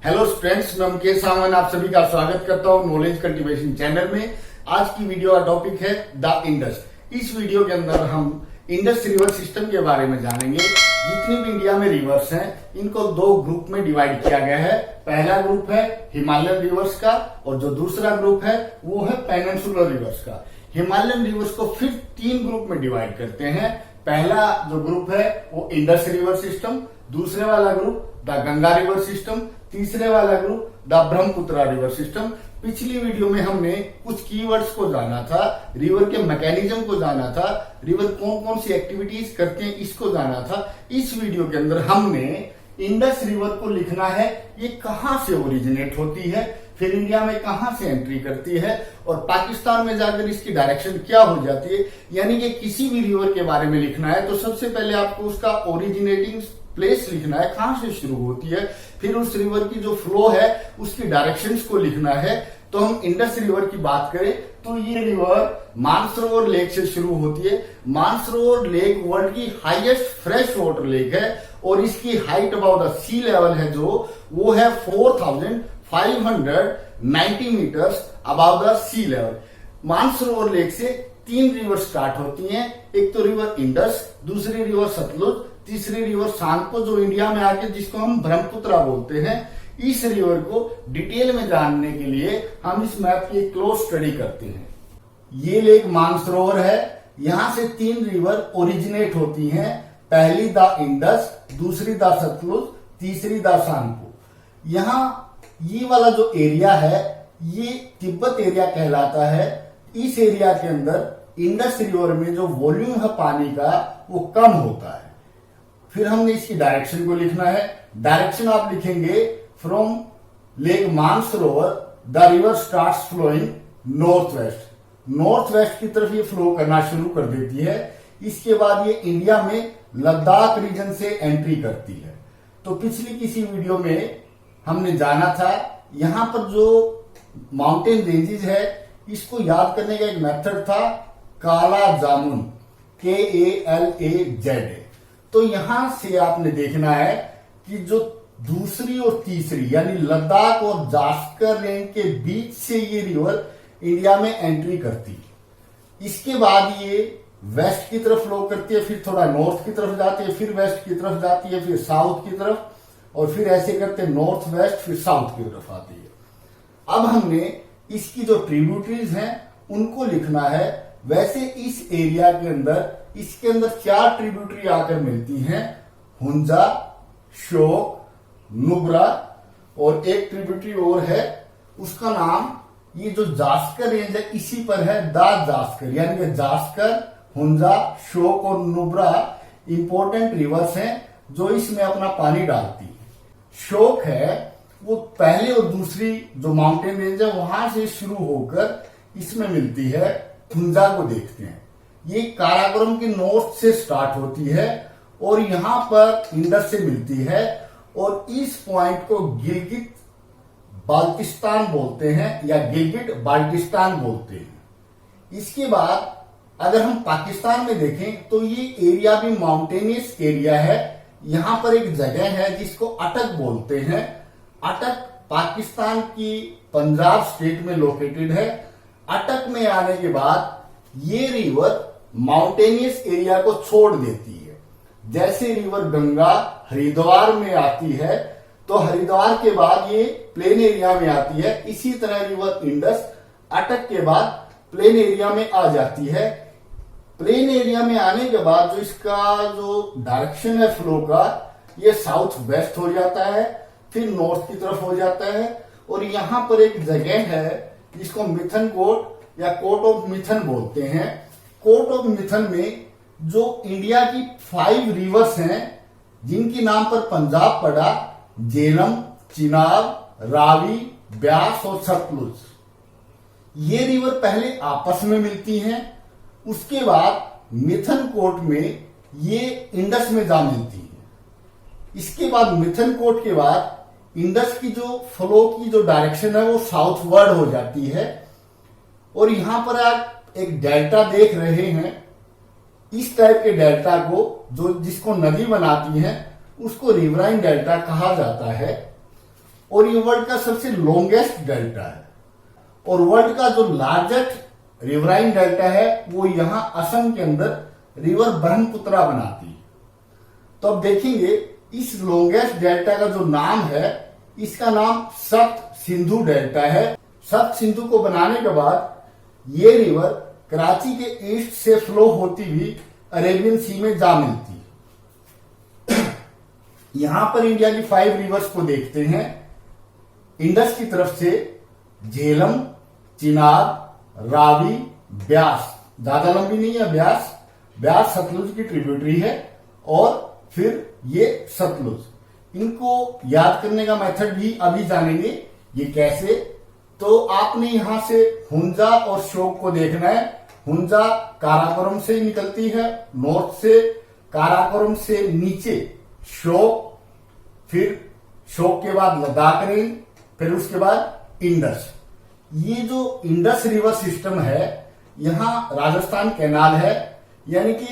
Hello friends, मैं मुकेश सावंत आप सभी का स्वागत करता हूं नॉलेज कल्टीवेशन चैनल में। आज की वीडियो का टॉपिक है द इंडस। इस वीडियो के अंदर हम इंडस रिवर सिस्टम के बारे में जानेंगे। जितनी भी इंडिया में रिवर्स हैं, इनको दो ग्रुप में डिवाइड किया गया है। पहला ग्रुप है हिमालयन रिवर्स का और जो दूसरा ग्रुप है वो है पेनिनसुलर रिवर्स का। हिमालयन रिवर्स को फिर तीन ग्रुप में डिवाइड करते हैं। पहला जो ग्रुप है वो इंडस रिवर सिस्टम, दूसरे वाला group the Ganga river system, तीसरे वाला group the Brahmaputra river system. पिछली वीडियो में हमने कुछ कीवर्ड्स को जाना था, रिवर के मैकेनिज्म को जाना था, रिवर कौन कौन सी एक्टिविटीज करते हैं इसको जाना था। इस वीडियो के अंदर हमने इंडस रिवर को लिखना है, ये कहां से ओरिजिनेट होती है, फिर इंडिया में कहां से एंट्री करती है और पाकिस्तान में जाकर इसकी डायरेक्शन क्या हो जाती है। यानी कि किसी भी रिवर के बारे में लिखना है तो सबसे पहले आपको उसका ओरिजिनेटिंग प्लेस लिखना है, कहां से शुरू होती है, फिर उस रिवर की जो फ्लो है उसकी डायरेक्शंस को लिखना है। तो हम इंडस रिवर की बात करें तो ये रिवर मानसरोवर लेक से शुरू होती है। मानसरोवर लेक वर्ल्ड की हाईएस्ट फ्रेश वाटर लेक है और इसकी height about the sea level है जो वो है 4590 meters about the sea level. Mansarovar lake से तीन रिवर स्टार्ट होती हैं। एक तो रिवर इंडस, दूसरी रिवर सतलुज, तीसरी रिवर सांगपो जो इंडिया में आके जिसको हम ब्रह्मपुत्र बोलते हैं। इस रिवर को डिटेल में जानने के लिए हम इस मैप की क्लोज स्टडी करते हैं। ये लेक मानसरोवर है, यहां से तीन रिवर ओरिजिनेट होती हैं। पहली द इंडस, दूसरी द सतलुज, तीसरी द सांगपो। यहाँ ये वाला जो एरिया है ये तिब्बत एरिया कहलाता है। इस एरिया के अंदर इंडस रिवर में जो वॉल्यूम है पानी का वो कम होता है। फिर हमने इसकी डायरेक्शन को लिखना है। डायरेक्शन आप लिखेंगे from lake Mansarovar the river starts flowing north west. North west की तरफ ये फ्लो करना शुरू कर देती है। इसके बाद ये इंडिया में लद्दाख रीजन से एंट्री करती है। तो पिछली किसी वीडियो में हमने जाना था यहां पर जो माउंटेन रेंजेस है इसको याद करने का एक मेथड था काला जामुन, KALAZ। तो यहां से आपने देखना है कि जो दूसरी और तीसरी यानी लद्दाख और जास्कर रेंज के बीच से ये रिवर इंडिया में एंट्री करती है। इसके बाद ये वेस्ट की तरफ फ्लो करती है, फिर थोड़ा नॉर्थ की तरफ जाती है, फिर वेस्ट की तरफ जाती है, फिर साउथ की तरफ और फिर ऐसे करते नॉर्थ वेस्ट फिर साउथ की तरफ आती है। अब हमने इसकी जो ट्रिब्यूटरीज हैं उनको लिखना है। वैसे इस एरिया के अंदर इसके अंदर चार ट्रिब्यूटरी आकर मिलती हैं, हुंजा, श्योक, नुब्रा और एक ट्रिब्यूटरी और है उसका नाम ये जो जास्कर रेंज है इसी पर है द जास्कर। यानी कि जास्कर, हुंजा, श्योक और नुब्रा इंपॉर्टेंट रिवर्स हैं जो इसमें अपना पानी डालती है। श्योक है वो पहले और दूसरी जो माउंटेन रेंज है वहां से शुरू होकर इसमें मिलती है। हुंजा को देखते हैं, ये काराकोरम के नॉर्थ से स्टार्ट होती है और यहां पर इंडस से मिलती है और इस पॉइंट को गिलगित बाल्टिस्तान बोलते हैं या गिलगिट बाल्टिस्तान बोलते हैं। इसके बाद अगर हम पाकिस्तान में देखें तो ये एरिया भी माउंटेनियस एरिया है। यहां पर एक जगह है जिसको अटक बोलते हैं। अटक पाकिस्तान की पंजाब स्टेट में लोकेटेड है। अटक में आने के बाद ये रिवर माउंटेनियस एरिया को छोड़ देती है। जैसे रिवर गंगा हरिद्वार में आती है तो हरिद्वार के बाद ये प्लेन एरिया में आती है। इसी तरह रिवर इंडस अटक के बाद प्लेन एरिया में आ जाती है। प्लेन एरिया में आने के बाद जो इसका जो डायरेक्शन है फ्लो का ये साउथ वेस्ट हो जाता है, फिर नॉर्थ की तरफ हो जाता है और यहां पर एक जगह है जिसको मिथन कोट या कोट ऑफ मिथन बोलते हैं। कोट ऑफ मिथन में जो इंडिया की 5 रिवर्स हैं जिनके नाम पर पंजाब पड़ा, झेलम, चिनाब, रावी, ब्यास और सतलुज। ये रिवर पहले आपस में मिलती हैं, उसके बाद मिथन कोट में ये इंडस में जा मिलती है। इसके बाद मिथन कोट के बाद इंडस की जो फ्लो की जो डायरेक्शन है वो साउथ वर्ड हो जाती है और यहां पर आप एक डेल्टा देख रहे हैं। इस टाइप के डेल्टा को जो जिसको नदी बनाती है उसको रिवराइन डेल्टा कहा जाता है। और ये वर्ल्ड का सबसे लॉन्गेस्ट डेल्टा है। और वर्ल्ड का जो लार्जेस्ट रिवराइन डेल्टा है वो यहां असम के अंदर रिवर ब्रह्मपुत्रा बनाती है। तो अब देखेंगे इस लॉन्गेस्ट डेल्टा का जो नाम है, इसका नाम सप्त सिंधु डेल्टा है। सप्त सिंधु को बनाने के बाद ये रिवर कराची के ईस्ट से फ्लो होती हुई अरेबियन सी में जा मिलती है। यहां पर इंडिया की 5 रिवर्स को देखते हैं। इंडस की तरफ से झेलम, चिनाब, रावी, ब्यास, ज्यादा लंबी नहीं है ब्यास, ब्यास सतलुज की ट्रिब्यूटरी है, और फिर ये सतलुज। इनको याद करने का मेथड भी अभी जानेंगे ये कैसे। तो आपने यहां से हुंजा और शोक को देखना है। हुंजा काराकोरम से निकलती है, नॉर्थ से काराकोरम से नीचे शोक, फिर शोक के बाद लद्दाख रेंज, फिर उसके बाद इंडस। ये जो इंडस रिवर सिस्टम है, यहां राजस्थान कैनाल है, यानी कि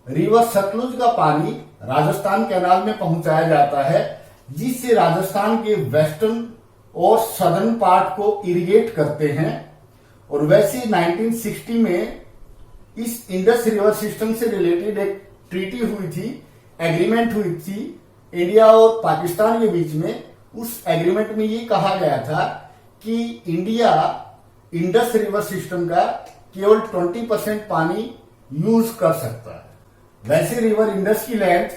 रिवर सतलुज का पानी राजस्थान कैनाल में पहुंचाया जाता है, जिससे राजस्थान के वेस्टर्न और सदर्न पार्ट को इरिगेट करते हैं। और वैसे 1960 में इस इंडस रिवर सिस्टम से रिलेटेड एक ट्रीटी हुई थी, एग्रीमेंट हुई थी इंडिया और पाकिस्तान के बीच में। उस एग्रीमेंट में ये कहा गया था कि इंडिया इंडस रिवर सिस्टम का केवल 20% पानी यूज कर सकता है। वैसे रिवर इंडस की लेंथ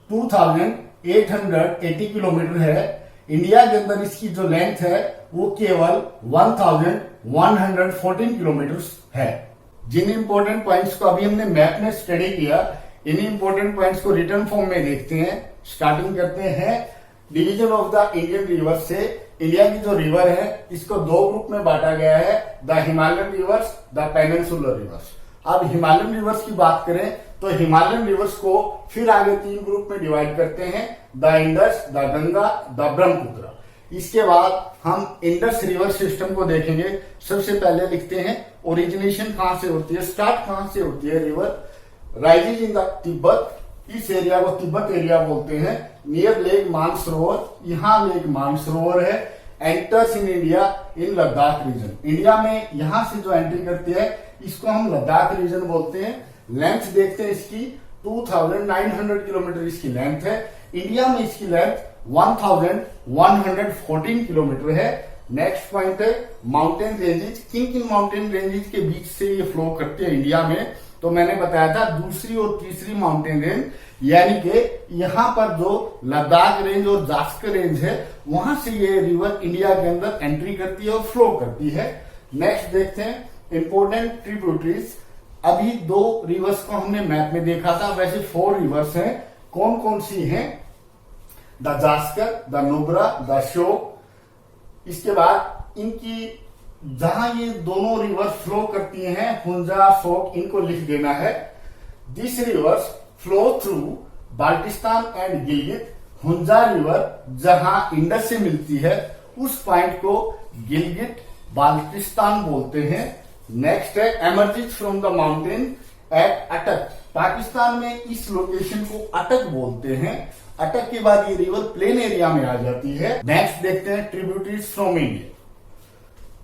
2880 किलोमीटर है। इंडिया के अंदर इसकी जो लेंथ है वो केवल 1114 किलोमीटर है। जिन इंपॉर्टेंट पॉइंट्स को अभी हमने मैप में स्टडी किया, इन इंपॉर्टेंट पॉइंट्स को रिटर्न फॉर्म में देखते हैं। स्टार्टिंग करते हैं division of the Indian river से। इंडिया की जो रिवर है इसको 2 ग्रुप में बांटा गया है, the Himalayan reverse, the peninsular reverse. अब हिमालयन रिवर्स की बात करें तो हिमालयन रिवर्स को फिर आगे 3 ग्रुप में डिवाइड करते हैं, the Indus, the Ganga, the Brahmaputra. इसके बाद हम इंडस रिवर सिस्टम को देखेंगे। सबसे पहले लिखते हैं ओरिजिनेशन कहां से होती है, स्टार्ट कहां से होती है river. Rising in the Tibet, इस एरिया को तिब्बत एरिया बोलते हैं, नियर लेक मानसरोवर, यहां लेक मानसरोवर है। Enters in India in Ladakh region, India में यहां से जो एंट्री करती है इसको हम लद्दाख रीजन बोलते हैं। लेंथ देखते हैं इसकी 2900 किलोमीटर इसकी लेंथ है। इंडिया में इसकी लेंथ 1114 किलोमीटर है। नेक्स्ट पॉइंट है माउंटेन रेंजेस। किन किन माउंटेन रेंजेस के बीच से ये फ्लो करते हैं इंडिया में, तो मैंने बताया था दूसरी और तीसरी माउंटेन रेंज, यानी कि यहां पर जो लद्दाख रेंज और जास्कर रेंज है वहां से ये रिवर इंडिया के अंदर एंट्री करती है और फ्लो करती है। नेक्स्ट देखते हैं इंपोर्टेंट ट्रिब्यूटरीज। अभी 2 रिवर्स को हमने मैप में देखा था, वैसे 4 रिवर्स हैं। कौन कौन सी हैं? The Zanskar, the Nubra, the शोक। इसके बाद इनकी जहां ये दोनों रिवर्स फ्लो करती हैं, हुंजा, शोक, इनको लिख देना है। This reverse flow through Baltistan and Gilgit. Hunza river जहां इंडस से मिलती है उस पॉइंट को गिलगित बाल्टिस्तान बोलते हैं। नेक्स्ट है emerges from the mountain at Attock. Pakistan में इस लोकेशन को अटक बोलते हैं। अटक के बाद ये रिवर प्लेन एरिया में आ जाती है। नेक्स्ट देखते हैं tributaries from India.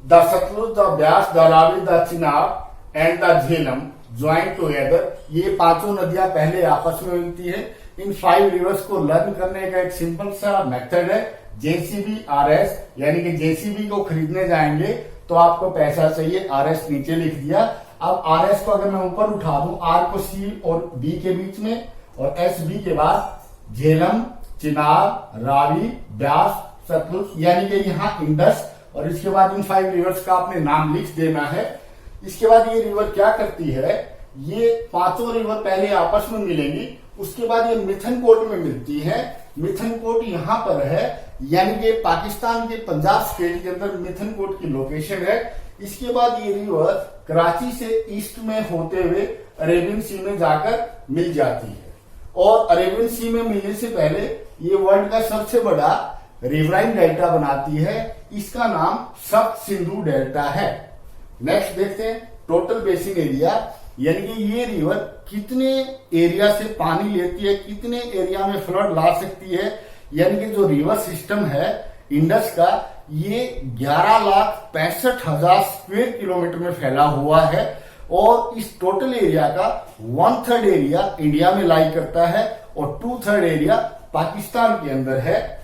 The Sutlej, the Beas, the Ravi, the Chenab and the Jhelum join together. ये 5 नदियां पहले आपस में मिलती है। इन 5 रिवर्स को लर्न करने का एक सिंपल सा मेथड है जेसीबी आरएस, यानी कि जेसीबी को खरीदने जाएंगे तो आपको पैसा चाहिए, आरएस नीचे लिख दिया। अब आरएस को अगर मैं ऊपर उठा दूं, आर को सी और बी के बीच में और एस बी के बाद झेलम, चिनाब, रावी, ब्यास, सतलुज, यानी कि यहाँ इंडस, और इसके बाद इन 5 रिवर्स का आपने नाम लिख देना है। इसके बाद ये रिवर क्या करती है, ये 5 रिवर पहले आपस में मिलेंगी, उसके बाद ये मिथनकोट में मिलती है। मिथनकोट यहाँ पर है, यानी कि पाकिस्तान के पंजाब स्टेट के अंदर मिथनकोट की लोकेशन है। इसके बाद ये रिवर कराची से ईस्ट में होते हुए अरेबियन सी में जाकर मिल जाती है। और अरेबियन सी में मिलने से पहले ये वर्ल्ड का सबसे बड़ा रिवराइन डेल्टा बनाती है। इसका नाम सप्त सिंधु डेल्टा है। नेक्स्ट देखते हैं टोटल बेसिन एरिया, यानी कि ये रिवर कितने एरिया से पानी लेती है, कितने एरिया में फ्लड ला सकती है। यानी कि जो रिवर सिस्टम है इंडस का, ये 11,65,000 स्क्वायर किलोमीटर में फैला हुआ है और इस टोटल एरिया का 1/3 एरिया इंडिया में लाई करता है और 2/3 एरिया पाकिस्तान के अंदर है।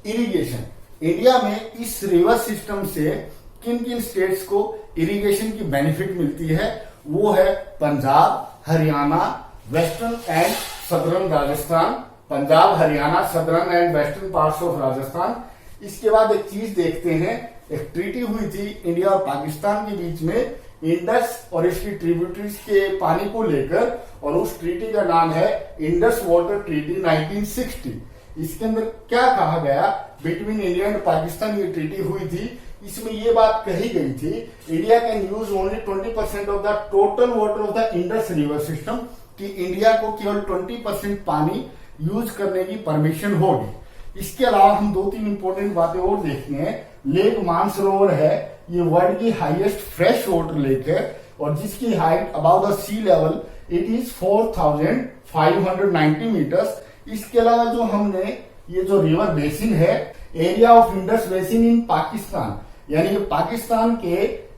इरिगेशन, इंडिया में इस रिवर सिस्टम से किन किन स्टेट्स को इरिगेशन की बेनिफिट मिलती है, वो है Punjab, Haryana, western and southern Rajasthan, Punjab, Haryana, southern and western parts of Rajasthan. इसके बाद एक चीज देखते हैं, एक ट्रीटी हुई थी इंडिया और पाकिस्तान के बीच में इंडस और इसकी ट्रिब्यूटरीज के पानी को लेकर, और उस ट्रीटी का नाम है इंडस वाटर ट्रीटी 1960। इसके अंदर क्या कहा गया, बिटवीन इंडिया एंड पाकिस्तान ये ट्रीटी हुई थी। इसमें ये बात कही गई थी, India can use only 20% of the total water of the Indus river system, कि इंडिया को केवल 20% पानी यूज करने की परमिशन होगी। इसके अलावा हम 2-3 इंपॉर्टेंट बातें और देखते हैं। लेक मानसरोवर है, ये वर्ल्ड की हाईएस्ट फ्रेश वाटर लेक है और जिसकी height about the sea level it is 4,590 meters. इसके अलावा जो हमने ये जो रिवर बेसिन है, area of Indus basin in Pakistan, यानी कि पाकिस्तान के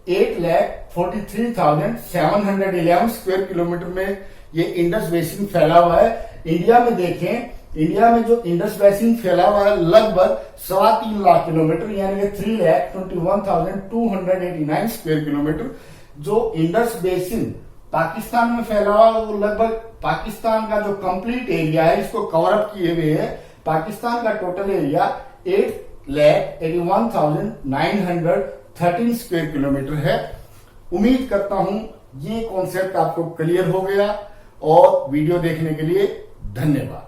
8,43,711 स्क्वायर किलोमीटर में ये इंडस बेसिन फैला हुआ है। इंडिया में देखें, इंडिया में जो इंडस बेसिन फैला हुआ है लगभग 3.25 लाख किलोमीटर, यानी कि 3,21,289 स्क्वायर किलोमीटर। जो इंडस बेसिन पाकिस्तान में फैला हुआ है वो लगभग पाकिस्तान का जो कंप्लीट एरिया है इसको कवर अप किए हुए है। पाकिस्तान का टोटल एरिया 8,81,913 स्क्वायर किलोमीटर है। उम्मीद करता हूं ये कॉन्सेप्ट आपको क्लियर हो गया और वीडियो देखने के लिए धन्यवाद।